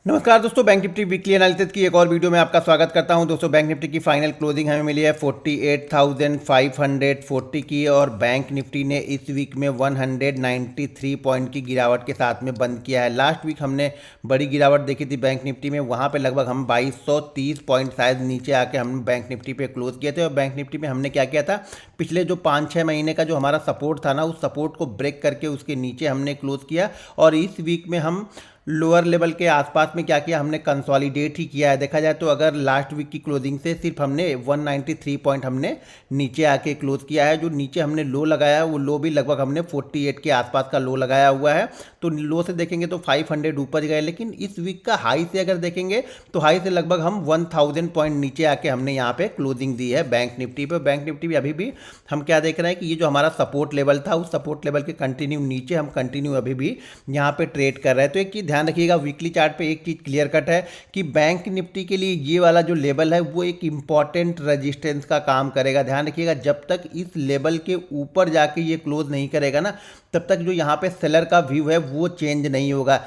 नमस्कार दोस्तों, bank Nifty weekly analysis की एक और वीडियो में आपका स्वागत करता हूं। दोस्तों, बैंक निफ्टी की फाइनल क्लोजिंग हमें मिली है 48,540 की और बैंक निफ्टी ने इस वीक में 193 पॉइंट की गिरावट के साथ में बंद किया है। लास्ट वीक हमने बड़ी गिरावट देखी थी बैंक निफ्टी में, वहां पे लगभग हम 2230 पॉइंट शायद नीचे आके हम बैंक निफ्टी पे क्लोज किए थे। और बैंक निफ्टी में हमने क्या किया था, पिछले जो 5-6 महीने का जो हमारा सपोर्ट था ना, उस सपोर्ट को ब्रेक करके उसके नीचे हमने क्लोज किया। और इस वीक में हम लोअर लेवल के आसपास में क्या किया, हमने कंसोलिडेट ही किया है। देखा जाए तो अगर लास्ट वीक की क्लोजिंग से सिर्फ हमने 193 पॉइंट हमने नीचे आके क्लोज किया है। जो नीचे हमने लो लगाया है वो लो भी लगभग हमने 48 के आसपास का लो लगाया हुआ है। तो लो से देखेंगे तो 500 ऊपर गए, लेकिन इस वीक का हाई से अगर देखेंगे तो हाई से लगभग हम 1000 पॉइंट नीचे आके हमने यहाँ पे क्लोजिंग दी है बैंक निफ्टी पे। बैंक निफ्टी भी अभी भी हम क्या देख रहे हैं कि ये जो हमारा सपोर्ट लेवल था, उस सपोर्ट लेवल के कंटिन्यू नीचे हम कंटिन्यू अभी भी यहाँ पे ट्रेड कर रहे हैं। तो एक चीज़ ध्यान रखिएगा, वीकली चार्ट पे एक चीज़ क्लियर कट है कि बैंक निफ्टी के लिए ये वाला जो लेवल है वो एक इंपॉर्टेंट रेजिस्टेंस का काम करेगा। ध्यान रखिएगा, जब तक इस लेवल के ऊपर जाके ये क्लोज नहीं करेगा ना, तब तक जो यहाँ पे सेलर का व्यू है वो चेंज नहीं होगा।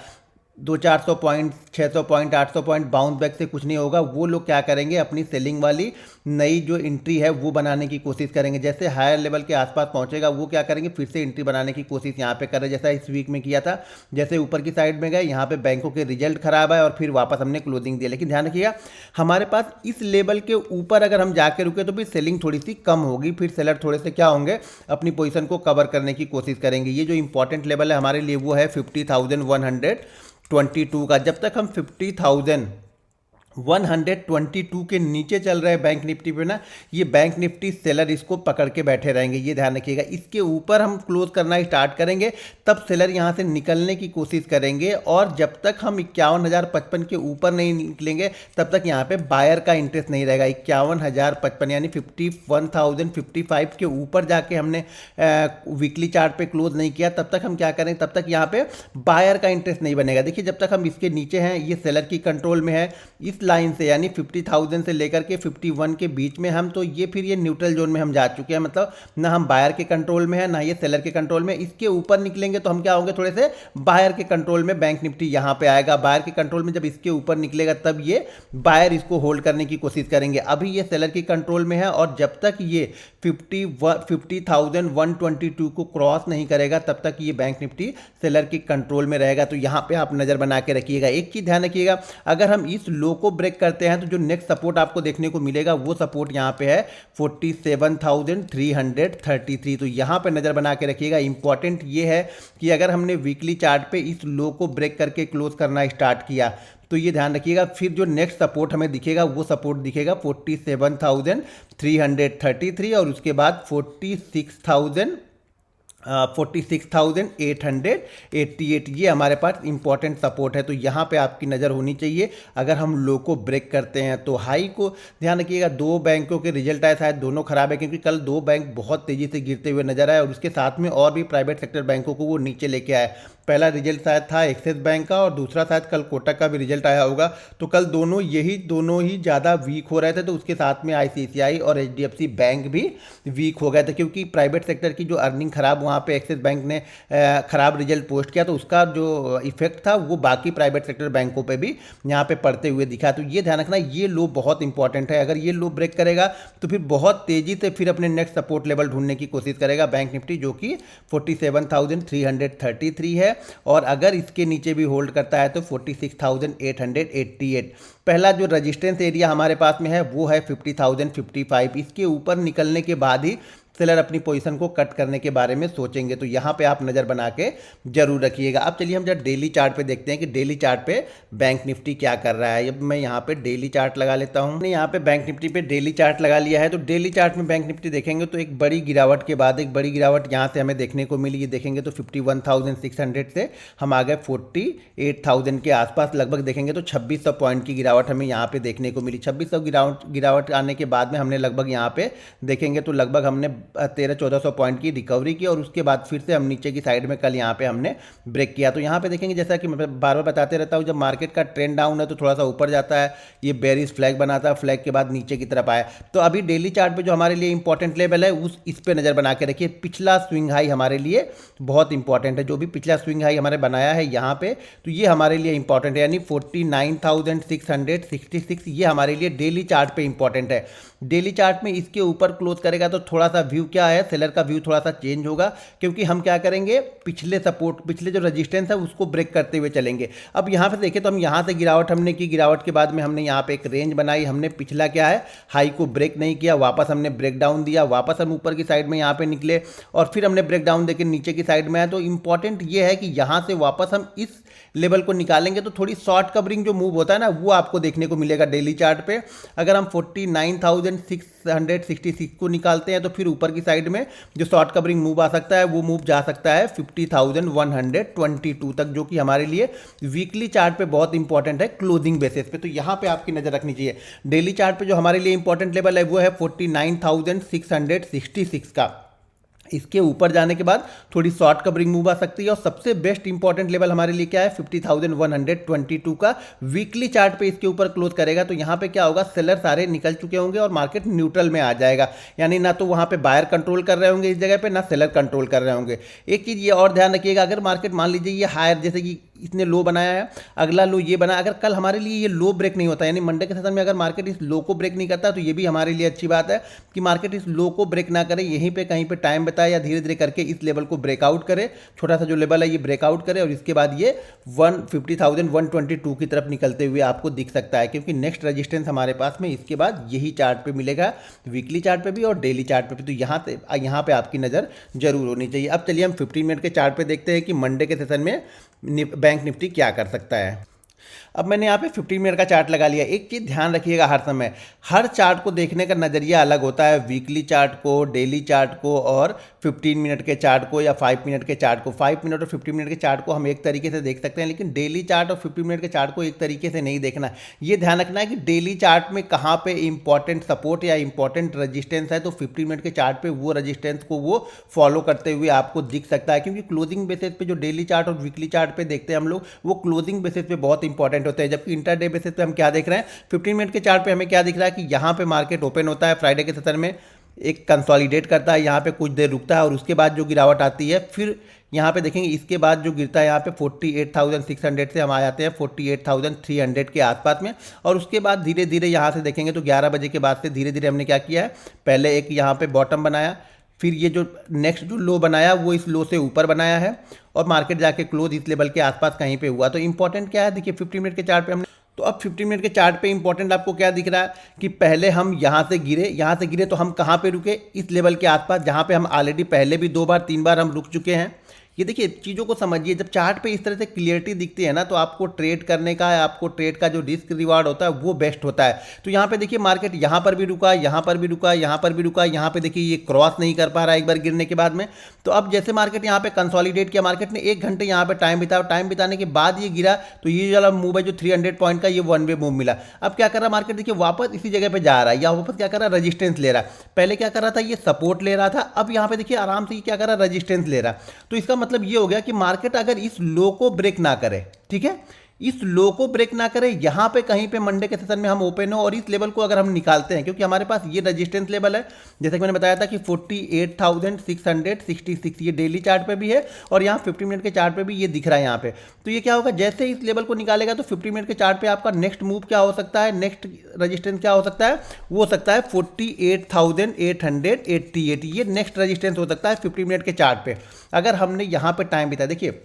200-400 point, 600 point, 800 point bounce back से कुछ नहीं होगा। वो लोग क्या करेंगे, अपनी सेलिंग वाली नई जो एंट्री है वो बनाने की कोशिश करेंगे। जैसे हायर लेवल के आसपास पहुंचेगा वो क्या करेंगे, फिर से एंट्री बनाने की कोशिश यहाँ पे कर रहे हैं, जैसा इस वीक में किया था। जैसे ऊपर की साइड में गए, यहाँ पे बैंकों के रिजल्ट खराब है और फिर वापस हमने क्लोजिंग दिया। लेकिन ध्यान रखिएगा, हमारे पास इस लेवल के ऊपर अगर हम जाके रुके तो भी सेलिंग थोड़ी सी कम होगी। फिर सेलर थोड़े से क्या होंगे, अपनी पोजीशन को कवर करने की कोशिश करेंगे। ये जो इंपॉर्टेंट लेवल है हमारे लिए वो है 50,122 का। जब तक हम 50,122 के नीचे चल रहे हैं बैंक निफ्टी पे ना, ये बैंक निफ्टी सेलर इसको पकड़ के बैठे रहेंगे, ये ध्यान रखिएगा। इसके ऊपर हम क्लोज करना स्टार्ट करेंगे तब सेलर यहाँ से निकलने की कोशिश करेंगे। और जब तक हम 51,055 के ऊपर नहीं निकलेंगे तब तक यहाँ पे बायर का इंटरेस्ट नहीं रहेगा। 51,055 यानी 51,055 के ऊपर जाके हमने वीकली चार्ट पे क्लोज नहीं किया, तब तक हम क्या करें, तब तक यहाँ पे बायर का इंटरेस्ट नहीं बनेगा। देखिए, जब तक हम इसके नीचे हैं, ये सेलर की कंट्रोल में है, इस लाइन से यानी 50,000 से लेकर के 51 के बीच में हम, तो ये फिर ये न्यूट्रल जोन में हम जा चुके हैं। मतलब ना हम बायर के कंट्रोल में है ना ये सेलर के कंट्रोल में। इसके ऊपर निकलेंगे तो हम क्या होंगे, थोड़े से बायर के कंट्रोल में बैंक निफ्टी यहाँ पे आएगा। बायर के कंट्रोल में जब इसके ऊपर निकलेगा तब ये बायर इसको होल्ड करने की कोशिश करेंगे। अभी ये सेलर की कंट्रोल में है और जब तक ये 50,122 को क्रॉस नहीं करेगा तब तक ये बैंक निफ्टी सेलर की कंट्रोल में रहेगा। तो यहाँ पे आप नज़र बना के रखिएगा। एक चीज़ ध्यान रखिएगा, अगर हम इस लो को ब्रेक करते हैं तो जो नेक्स्ट सपोर्ट आपको देखने को मिलेगा वो सपोर्ट यहाँ पे है 47,333। तो यहाँ पे नज़र बना के रखिएगा। इंपॉर्टेंट ये है कि अगर हमने वीकली चार्ट पे इस लो को ब्रेक करके क्लोज करना स्टार्ट किया तो ये ध्यान रखिएगा, फिर जो नेक्स्ट सपोर्ट हमें दिखेगा वो सपोर्ट दिखेगा 47,333 और उसके बाद 46,888, ये हमारे पास इंपॉर्टेंट सपोर्ट है। तो यहाँ पे आपकी नज़र होनी चाहिए। अगर हम लो को ब्रेक करते हैं तो हाई को ध्यान रखिएगा। दो बैंकों के रिजल्ट आए, शायद दोनों खराब है, क्योंकि कल दो बैंक बहुत तेज़ी से गिरते हुए नजर आए और उसके साथ में और भी प्राइवेट सेक्टर बैंकों को वो नीचे लेके आए। पहला रिजल्ट शायद था एक्सिस बैंक का और दूसरा शायद कल कोटक का भी रिजल्ट आया होगा। तो कल दोनों ही ज़्यादा वीक हो रहे थे। तो उसके साथ में आईसीआईसीआई और एचडीएफसी बैंक भी वीक हो गए थे, क्योंकि प्राइवेट सेक्टर की जो अर्निंग खराब, वहाँ पे एक्सिस बैंक ने खराब रिजल्ट पोस्ट किया, तो उसका जो इफेक्ट था वो बाकी प्राइवेट सेक्टर बैंकों पे भी यहाँ पे पड़ते हुए दिखा। तो ये ध्यान रखना, ये लो बहुत इंपॉर्टेंट है। अगर ये लो ब्रेक करेगा तो फिर बहुत तेज़ी से फिर अपने नेक्स्ट सपोर्ट लेवल ढूंढने की कोशिश करेगा बैंक निफ्टी, जो कि 47,333 है। और अगर इसके नीचे भी होल्ड करता है तो 46,888। पहला जो रजिस्टेंस एरिया हमारे पास में है वो है 50,055। इसके ऊपर निकलने के बाद ही सेलर अपनी पोजीशन को कट करने के बारे में सोचेंगे। तो यहाँ पे आप नज़र बना के जरूर रखिएगा। अब चलिए हम जब डेली चार्ट पे देखते हैं कि डेली चार्ट पे बैंक निफ्टी क्या कर रहा है। अब मैं यहाँ पे डेली चार्ट लगा लेता हूँ। मैंने यहाँ पे बैंक निफ्टी पे डेली चार्ट लगा लिया है। तो डेली चार्ट में बैंक निफ्टी देखेंगे तो एक बड़ी गिरावट के बाद एक बड़ी गिरावट यहाँ से हमें देखने को मिली। ये देखेंगे तो 51,600 से हम आ गए 48,000 के आसपास लगभग। देखेंगे तो 2600 पॉइंट की गिरावट हमें यहाँ पे देखने को मिली। 2600 गिरावट आने के बाद में हमने लगभग यहाँ पे देखेंगे तो लगभग हमने 1300-1400 पॉइंट की रिकवरी की और उसके बाद फिर से हम नीचे की साइड में कल यहाँ पे हमने ब्रेक किया। तो यहाँ पे देखेंगे जैसा कि मैं बार बार बताते रहता हूँ, जब मार्केट का ट्रेंड डाउन है तो थोड़ा सा ऊपर जाता है, ये बेरिश फ्लैग बनाता है, फ्लैग के बाद नीचे की तरफ आया। तो अभी डेली चार्ट पे जो हमारे लिए इंपॉर्टेंट लेवल है इस पे नज़र बना के रखिए। पिछला स्विंग हाई हमारे लिए बहुत इंपॉर्टेंट है, जो भी पिछला स्विंग हाई हमारे बनाया है यहाँ पे, तो ये हमारे लिए इंपॉर्टेंट है, यानी 49,666 ये हमारे लिए डेली चार्ट पे इंपॉर्टेंट है। डेली चार्ट में इसके ऊपर क्लोज करेगा तो थोड़ा सा व्यू क्या है, सेलर का व्यू थोड़ा सा चेंज होगा, क्योंकि हम क्या करेंगे, पिछले सपोर्ट, पिछले जो रेजिस्टेंस है उसको ब्रेक करते हुए चलेंगे। अब यहाँ पे देखें तो हम यहाँ से गिरावट हमने की, गिरावट के बाद में हमने यहाँ पे एक रेंज बनाई, हमने पिछला क्या है हाई को ब्रेक नहीं किया, वापस हमने ब्रेक डाउन दिया, वापस हम ऊपर की साइड में यहाँ पे निकले और फिर हमने ब्रेक डाउन देकर नीचे की साइड में आए। तो इंपॉर्टेंट ये है कि यहाँ से वापस हम इस लेवल को निकालेंगे तो थोड़ी शॉर्ट कवरिंग जो मूव होता है ना, वो आपको देखने को मिलेगा डेली चार्ट पे। अगर हम 49,666 को निकालते हैं तो फिर ऊपर की साइड में जो शॉर्ट कवरिंग मूव आ सकता है वो मूव जा सकता है 50,122 तक, जो कि हमारे लिए वीकली चार्ट पे बहुत इंपॉर्टेंट है क्लोजिंग बेसिस पे। तो यहाँ पे आपकी नजर रखनी चाहिए। डेली चार्ट पे जो हमारे लिए इंपॉर्टेंट लेवल है वो है 49,666 का। इसके ऊपर जाने के बाद थोड़ी शॉर्ट कवरिंग मूव आ सकती है और सबसे बेस्ट इंपॉर्टेंट लेवल हमारे लिए क्या है 50,122 का। वीकली चार्ट पे इसके ऊपर क्लोज करेगा तो यहाँ पे क्या होगा, सेलर सारे निकल चुके होंगे और मार्केट न्यूट्रल में आ जाएगा, यानी ना तो वहाँ पे बायर कंट्रोल कर रहे होंगे इस जगह पे, ना सेलर कंट्रोल कर रहे होंगे। एक चीज़ ये और ध्यान रखिएगा, अगर मार्केट मान लीजिए ये हायर, जैसे कि इसने लो बनाया है, अगला लो ये बना, अगर कल हमारे लिए ये लो ब्रेक नहीं होता, यानी मंडे के सेशन में अगर मार्केट इस लो को ब्रेक नहीं करता, तो ये भी हमारे लिए अच्छी बात है कि मार्केट इस लो को ब्रेक ना करे, यहीं पे कहीं पे टाइम बताए या धीरे धीरे करके इस लेवल को ब्रेकआउट करे, छोटा सा जो लेवल है ये ब्रेकआउट करे और इसके बाद ये 50,122 की तरफ निकलते हुए आपको दिख सकता है, क्योंकि नेक्स्ट रेजिस्टेंस हमारे पास में इसके बाद यही चार्ट पे मिलेगा, वीकली चार्ट पे भी और डेली चार्ट पे भी। तो यहाँ पे आपकी नज़र जरूर होनी चाहिए। अब चलिए हम 15 मिनट के चार्ट पे देखते हैं कि मंडे के सेशन में बैंक निफ्टी क्या कर सकता है। अब मैंने यहाँ पे 15 मिनट का चार्ट लगा लिया। एक चीज़ ध्यान रखिएगा, हर समय हर चार्ट को देखने का नज़रिया अलग होता है, वीकली चार्ट को, डेली चार्ट को और 15 मिनट के चार्ट को या 5 मिनट के चार्ट को। 5 मिनट और 15 मिनट के चार्ट को हम एक तरीके से देख सकते हैं, लेकिन डेली चार्ट और 15 मिनट के चार्ट को एक तरीके से नहीं देखना। ये ध्यान रखना है कि डेली चार्ट में कहाँ पे इंपॉर्टेंट सपोर्ट या इंपॉर्टेंट रजिस्टेंस है, तो 15 मिनट के चार्ट पे वो रजिस्टेंस को वो फॉलो करते हुए आपको दिख सकता है, क्योंकि क्लोजिंग बेसिस पे जो डेली चार्ट और वीकली चार्ट पे देखते हैं हम लोग, वो क्लोजिंग बेसिस पे बहुत इंपॉर्टेंट होते हैं। जबकि इंटरडे बेसिस पे हम क्या देख रहे हैं, 15 मिनट के चार्ट पे हमें क्या दिख रहा है कि यहाँ पे मार्केट ओपन होता है फ्राइडे के सेशन में, एक कंसोलिडेट करता है, यहाँ पे कुछ देर रुकता है और उसके बाद जो गिरावट आती है, फिर यहाँ पे देखेंगे इसके बाद जो गिरता है यहाँ पे 48,600 से हम आ जाते हैं 48,300 के आसपास में, और उसके बाद धीरे धीरे यहाँ से देखेंगे तो 11 बजे के बाद से धीरे धीरे हमने क्या किया है, पहले एक यहाँ पे बॉटम बनाया, फिर ये जो नेक्स्ट जो लो बनाया वो इस लो से ऊपर बनाया है और मार्केट जाके क्लोज इस लेवल के आसपास कहीं पे हुआ। तो इंपॉर्टेंट क्या है, देखिए 15 मिनट के चार्ट पे हमने, तो अब 15 मिनट के चार्ट पे इंपॉर्टेंट आपको क्या दिख रहा है कि पहले हम यहाँ से गिरे तो हम कहाँ पे रुके, इस लेवल के आसपास, जहाँ पे हम ऑलरेडी पहले भी 2 बार 3 बार हम रुक चुके हैं। ये देखिए चीज़ों को समझिए, जब चार्ट पे इस तरह से क्लियरिटी दिखती है ना, तो आपको ट्रेड करने का, आपको ट्रेड का जो रिस्क रिवार्ड होता है वो बेस्ट होता है। तो यहाँ पे देखिए मार्केट यहाँ पर भी रुका, यहाँ पर भी रुका, यहाँ पर भी रुका, यहाँ पे देखिए ये क्रॉस नहीं कर पा रहा है एक बार गिरने के बाद में। तो अब जैसे मार्केट यहाँ पे कंसोलिडेट किया, मार्केट ने 1 घंटे यहाँ पे टाइम बिताया, टाइम बिताने के बाद ये गिरा, तो ये वाला मूव है जो 300 पॉइंट का, ये वन वे मूव मिला। अब क्या कर रहा है मार्केट, देखिए वापस इसी जगह पे जा रहा है, या वापस क्या कर रहा है, रजिस्टेंस ले रहा है। पहले क्या कर रहा था, ये सपोर्ट ले रहा था, अब यहाँ पे देखिए आराम से क्या कर रहा है, रजिस्टेंस ले रहा है। तो इसका मतलब ये हो गया कि मार्केट अगर इस लो को ब्रेक ना करे, ठीक है, इस लो को ब्रेक ना करे, यहां पे कहीं पे मंडे के सेशन में हम ओपन हो और इस लेवल को अगर हम निकालते हैं, क्योंकि हमारे पास ये रेजिस्टेंस लेवल है, जैसे कि मैंने बताया था कि 48,666 ये डेली चार्ट पे भी है और यहाँ 50 मिनट के चार्ट पे भी ये दिख रहा है यहाँ पे। तो ये क्या होगा, जैसे इस लेवल को निकालेगा तो 50 मिनट के चार्ट पे आपका नेक्स्ट मूव क्या हो सकता है, नेक्स्ट रजिस्टेंस क्या हो सकता है, वो हो सकता है 48,888, ये नेक्स्ट रजिस्टेंस हो सकता है 50 मिनट के चार्ट पे। अगर हमने यहाँ पे टाइम बिताया, देखिए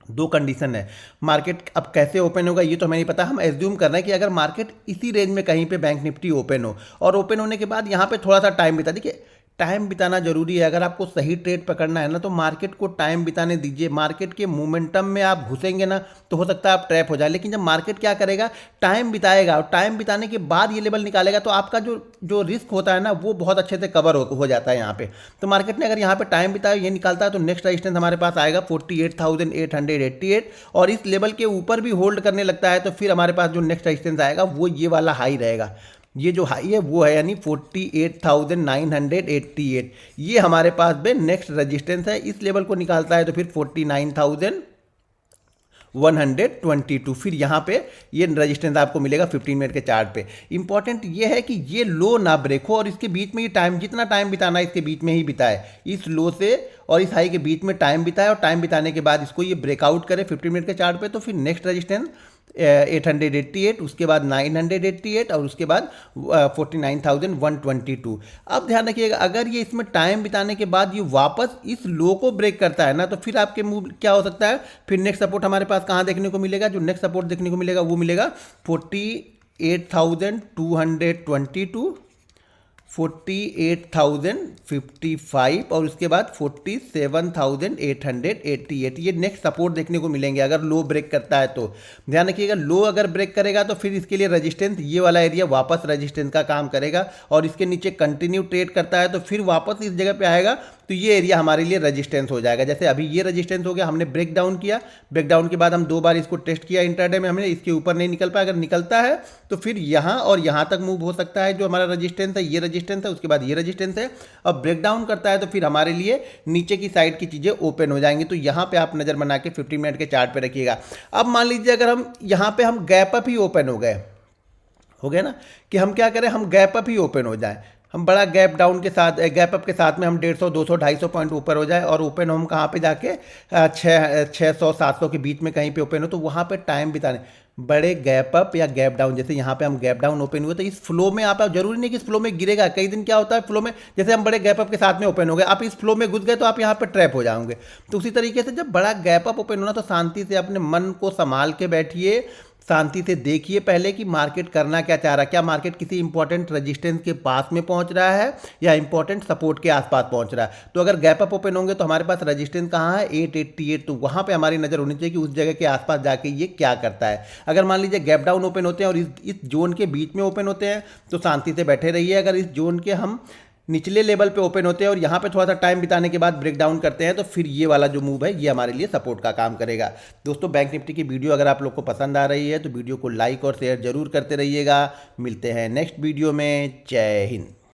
2 कंडीशन है, मार्केट अब कैसे ओपन होगा ये तो हमें नहीं पता, हम एज्यूम कर रहे हैं कि अगर मार्केट इसी रेंज में कहीं पे बैंक निफ्टी ओपन हो और ओपन होने के बाद यहाँ पे थोड़ा सा टाइम बिता, देखिए टाइम बिताना जरूरी है। अगर आपको सही ट्रेड पकड़ना है ना, तो मार्केट को टाइम बिताने दीजिए। मार्केट के मोमेंटम में आप घुसेंगे ना तो हो सकता है आप ट्रैप हो जाए, लेकिन जब मार्केट क्या करेगा, टाइम बिताएगा और टाइम बिताने के बाद ये लेवल निकालेगा, तो आपका जो रिस्क होता है ना वो बहुत अच्छे से कवर हो जाता है यहाँ पे। तो मार्केट ने अगर यहाँ पे टाइम बिताया, ये निकालता है, तो नेक्स्ट रेजिस्टेंस हमारे पास आएगा 48,888 और इस लेवल के ऊपर भी होल्ड करने लगता है, तो फिर हमारे पास जो नेक्स्ट रेजिस्टेंस आएगा वो ये वाला हाई रहेगा। ये जो हाई है वो है यानी 48,988, ये हमारे पास में नेक्स्ट रजिस्टेंस है। इस लेवल को निकालता है तो फिर 49,122, फिर यहाँ पे ये रजिस्टेंस आपको मिलेगा 15 मिनट के चार्ट पे। इंपॉर्टेंट ये है कि ये लो ना ब्रेक हो और इसके बीच में ये टाइम, जितना टाइम बिताना है इसके बीच में ही बिताए, इस लो से और इस हाई के बीच में टाइम बिताए और टाइम बिताने के बाद इसको ये ब्रेकआउट करे 15 मिनट के चार्ट पे, तो फिर नेक्स्ट रजिस्टेंस 888, उसके बाद 988 और उसके बाद 49,122। अब ध्यान रखिएगा, अगर ये इसमें टाइम बिताने के बाद ये वापस इस लो को ब्रेक करता है ना, तो फिर आपके मूव क्या हो सकता है, फिर नेक्स्ट सपोर्ट हमारे पास कहाँ देखने को मिलेगा, जो नेक्स्ट सपोर्ट देखने को मिलेगा वो मिलेगा 48,222, 48,055 और उसके बाद 47,888, ये नेक्स्ट सपोर्ट देखने को मिलेंगे अगर लो ब्रेक करता है तो। ध्यान रखिएगा, लो अगर ब्रेक करेगा तो फिर इसके लिए रजिस्टेंस, ये वाला एरिया वापस रजिस्टेंस का काम करेगा और इसके नीचे कंटिन्यू ट्रेड करता है तो फिर वापस इस जगह पे आएगा, तो ये एरिया हमारे लिए रजिस्टेंस हो जाएगा। जैसे अभी ये रजिस्टेंस हो गया, हमने ब्रेक डाउन किया, ब्रेक डाउन के बाद हम 2 बार इसको टेस्ट किया इंटरडे में, हमने इसके ऊपर नहीं निकल पाया, अगर निकलता है तो फिर यहाँ और यहाँ तक मूव हो सकता है, जो हमारा रजिस्टेंस है ये रजिस्टेंस है, उसके बाद ये रजिस्टेंस है। अब ब्रेक डाउन करता है तो फिर हमारे लिए नीचे की साइड की चीज़ें ओपन हो जाएंगी, तो यहाँ पे आप नज़र बना के 15 मिनट के चार्ट पे रखिएगा। अब मान लीजिए अगर हम यहाँ पे हम गैप अप ही ओपन हो गए ना, कि हम क्या करें, हम गैप अप ही ओपन हो जाए, हम बड़ा गैप डाउन के साथ, गैप अप के साथ में हम 150, 200, 250 पॉइंट ऊपर हो जाए और ओपन हम कहाँ पे जाके 600, 700 के बीच में कहीं पे ओपन हो, तो वहाँ पे टाइम बिताने, बड़े गैप अप या गैप डाउन, जैसे यहाँ पे हम गैप डाउन ओपन हुए तो इस फ्लो में आप, जरूरी नहीं कि इस फ्लो में गिरेगा, कई दिन क्या होता है फ्लो में, जैसे हम बड़े गैप अप के साथ में ओपन हो गए, आप इस फ्लो में घुस गए तो आप यहाँ पे ट्रैप हो जाओगे। तो उसी तरीके से जब बड़ा गैप अप ओपन होना तो शांति से अपने मन को संभाल के बैठिए, शांति से देखिए पहले कि मार्केट करना क्या चाह रहा है, क्या मार्केट किसी इंपॉर्टेंट रजिस्टेंस के पास में पहुंच रहा है या इंपॉर्टेंट सपोर्ट के आसपास पहुंच रहा है। तो अगर गैप अप ओपन होंगे तो हमारे पास रजिस्टेंस कहाँ है, 888, तो वहाँ पे हमारी नज़र होनी चाहिए कि उस जगह के आसपास जाके ये क्या करता है। अगर मान लीजिए गैप डाउन ओपन होते हैं और इस जोन के बीच में ओपन होते हैं तो शांति से बैठे रहिए। अगर इस जोन के हम निचले लेवल पे ओपन होते हैं और यहाँ पे थोड़ा सा टाइम बिताने के बाद ब्रेक डाउन करते हैं तो फिर ये वाला जो मूव है ये हमारे लिए सपोर्ट का काम करेगा। दोस्तों, बैंक निफ्टी की वीडियो अगर आप लोग को पसंद आ रही है तो वीडियो को लाइक और शेयर जरूर करते रहिएगा। मिलते हैं नेक्स्ट वीडियो में। जय हिंद।